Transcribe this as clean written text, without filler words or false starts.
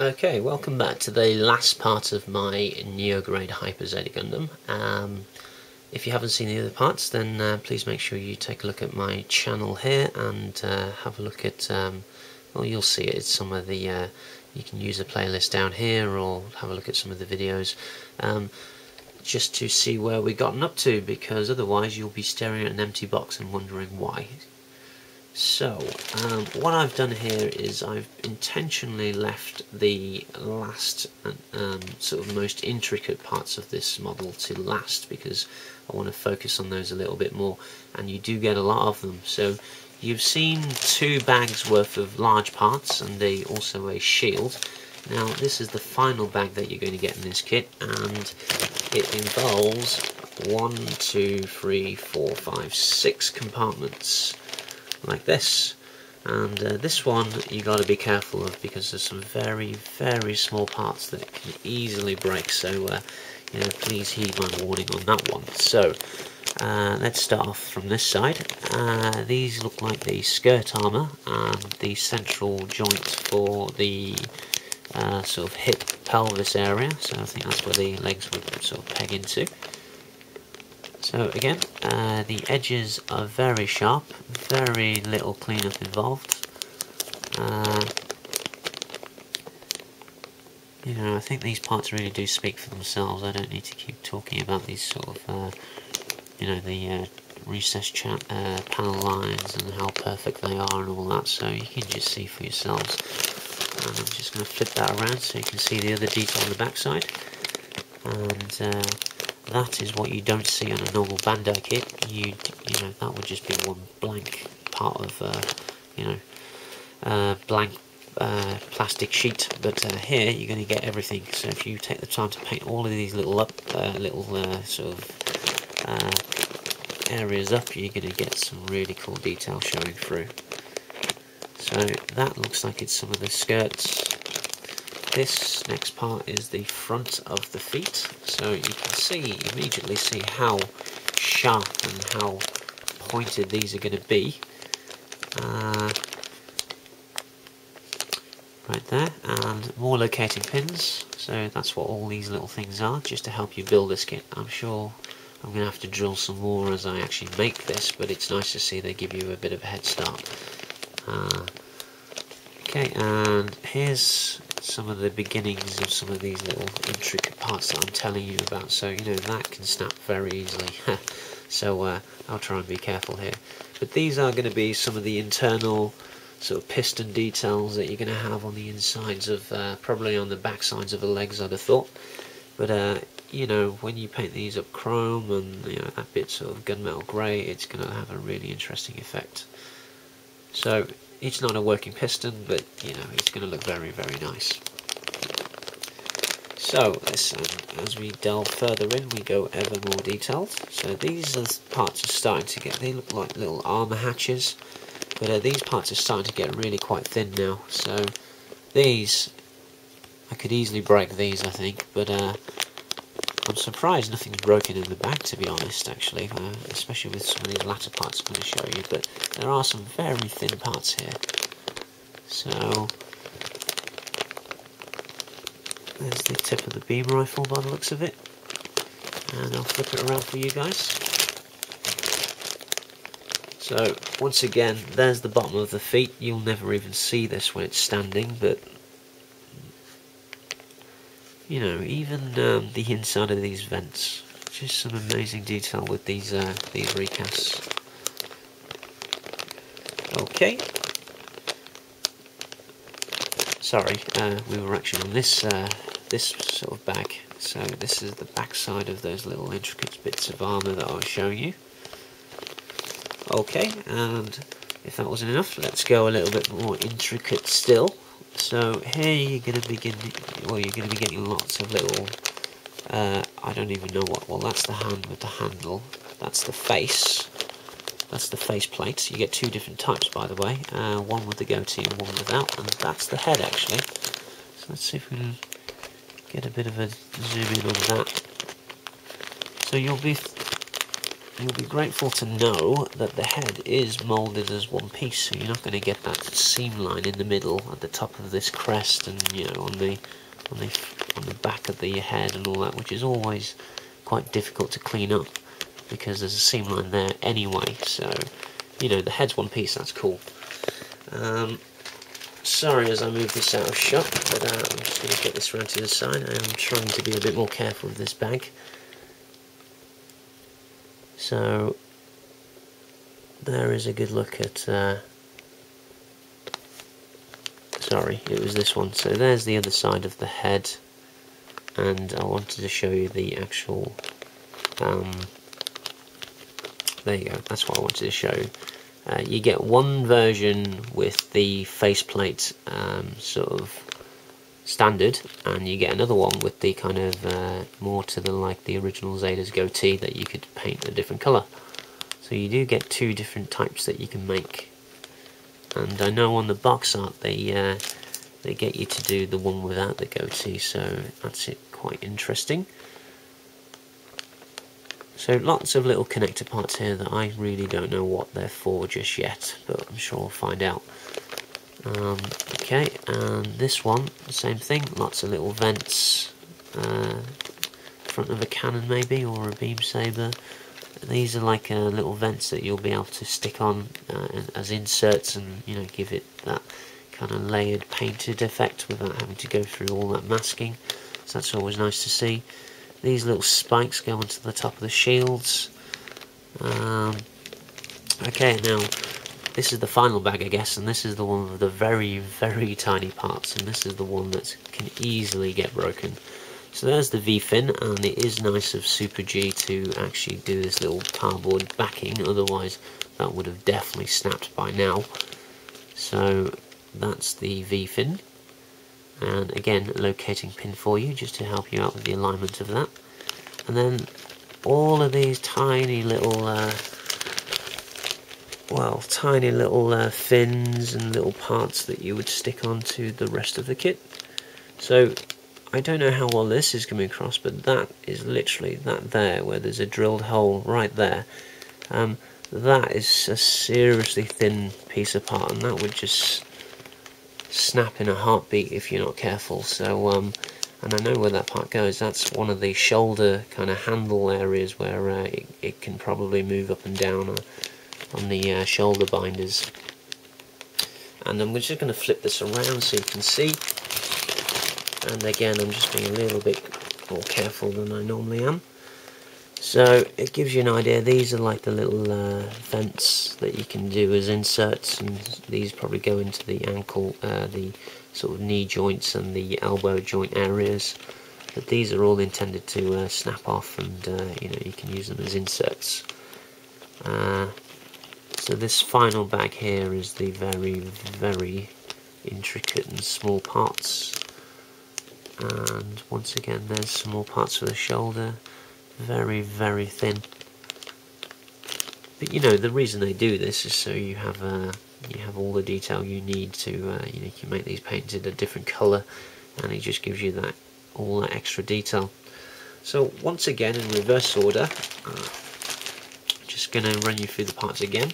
Okay, welcome back to the last part of my Neograde Hyper Z Gundam. If you haven't seen the other parts, then please make sure you take a look at my channel here and have a look at, well, you'll see it. It's some of the, you can use a playlist down here or have a look at some of the videos just to see where we've gotten up to, because otherwise you'll be staring at an empty box and wondering why. So, what I've done here is I've intentionally left the last sort of most intricate parts of this model to last, because I want to focus on those a little bit more, and you do get a lot of them. So you've seen 2 bags worth of large parts and also a shield. Now this is the final bag that you're going to get in this kit, and it involves 1, 2, 3, 4, 5, 6 compartments like this, and this one you got to be careful of because there's some very small parts that it can easily break, so you know, please heed my warning on that one. So let's start off from this side. These look like the skirt armour and the central joint for the sort of hip pelvis area, so I think that's where the legs would sort of peg into. So again, the edges are very sharp, very little cleanup involved. You know, I think these parts really do speak for themselves. I don't need to keep talking about these sort of, you know, the recessed panel lines and how perfect they are and all that, so you can just see for yourselves. And I'm just going to flip that around so you can see the other detail on the backside. And that is what you don't see on a normal Bandai kit. You know, that would just be one blank part of, you know, blank plastic sheet. But here you're going to get everything. So if you take the time to paint all of these little sort of areas up, you're going to get some really cool detail showing through. So that looks like it's some of the skirts. This next part is the front of the feet, so you can immediately see how sharp and how pointed these are going to be. Right there, and more locating pins, so that's what all these little things are, just to help you build this kit. I'm sure I'm going to have to drill some more as I actually make this, but it's nice to see they give you a bit of a head start. Okay, and here's some of the beginnings of some of these little intricate parts that I'm telling you about. So, you know, that can snap very easily. So I'll try and be careful here. But these are going to be some of the internal sort of piston details that you're going to have on the insides of, probably on the back sides of the legs, I'd have thought. But, you know, when you paint these up chrome and, you know, that bit sort of gunmetal grey, it's going to have a really interesting effect. So it's not a working piston, but you know, it's going to look very nice. So as we delve further in, we go ever more detailed. So these parts are starting to get, they look like little armour hatches, but these parts are starting to get really quite thin now. So these, I could easily break these, I think, but I'm surprised nothing's broken in the bag, to be honest, actually, especially with some of these latter parts I'm going to show you, but there are some very thin parts here. So there's the tip of the beam rifle by the looks of it, and I'll flip it around for you guys. So once again, there's the bottom of the feet. You'll never even see this when it's standing, but you know, even the inside of these vents, just some amazing detail with these recasts. Okay. Sorry, we were actually on this this sort of bag. So this is the back side of those little intricate bits of armour that I was showing you. Okay, and if that wasn't enough, let's go a little bit more intricate still. So here you're going to begin, well, you're going to be getting lots of little, I don't even know what, well, that's the hand with the handle, that's the face plate. You get 2 different types, by the way, one with the goatee and one without, and that's the head actually. So let's see if we can get a bit of a zoom in on that. So you'll be you'll be grateful to know that the head is moulded as one piece, so you're not going to get that seam line in the middle at the top of this crest, and you know, on the back of the head and all that, which is always quite difficult to clean up because there's a seam line there anyway. So you know, the head's one piece. That's cool. Sorry as I move this out of shot, but I'm just going to get this round to the side. I am trying to be a bit more careful with this bag. So there is a good look at, sorry, it was this one. So there's the other side of the head, and I wanted to show you the actual, there you go, that's what I wanted to show you. You get one version with the faceplate sort of standard, and you get another one with the kind of more to the like the original Zeta's goatee that you could paint a different colour. So you do get two different types that you can make. And I know on the box art they get you to do the one without the goatee, so that's it, quite interesting. So lots of little connector parts here that I really don't know what they're for just yet, but I'm sure we'll find out. Okay, and this one, the same thing, lots of little vents, front of a cannon maybe, or a beam saber. These are like little vents that you'll be able to stick on as inserts, and you know, give it that kind of layered painted effect without having to go through all that masking. So that's always nice to see. These little spikes go onto the top of the shields. Okay, now this is the final bag, I guess, and this is the one with the very, very tiny parts, and this is the one that can easily get broken. So there's the V-fin, and it is nice of Super G to actually do this little cardboard backing, otherwise that would have definitely snapped by now. So that's the V-fin. And again, a locating pin for you, just to help you out with the alignment of that. And then all of these tiny little, fins and little parts that you would stick onto the rest of the kit. So I don't know how well this is coming across, but that is literally that there, where there's a drilled hole right there. That is a seriously thin piece of part, and that would just snap in a heartbeat if you're not careful. So and I know where that part goes. That's one of the shoulder kind of handle areas where it can probably move up and down on the shoulder binders. And I'm just going to flip this around so you can see. And again, I'm just being a little bit more careful than I normally am. So it gives you an idea. These are like the little vents that you can do as inserts, and these probably go into the ankle, the sort of knee joints and the elbow joint areas. But these are all intended to snap off, and you know, you can use them as inserts. So this final bag here is the very, very intricate and small parts. And once again, there's some more parts for the shoulder. Very, very thin. But you know, the reason they do this is so you have all the detail you need to you know, you can make these painted a different colour, and it just gives you that all that extra detail. So once again, in reverse order, just going to run you through the parts again.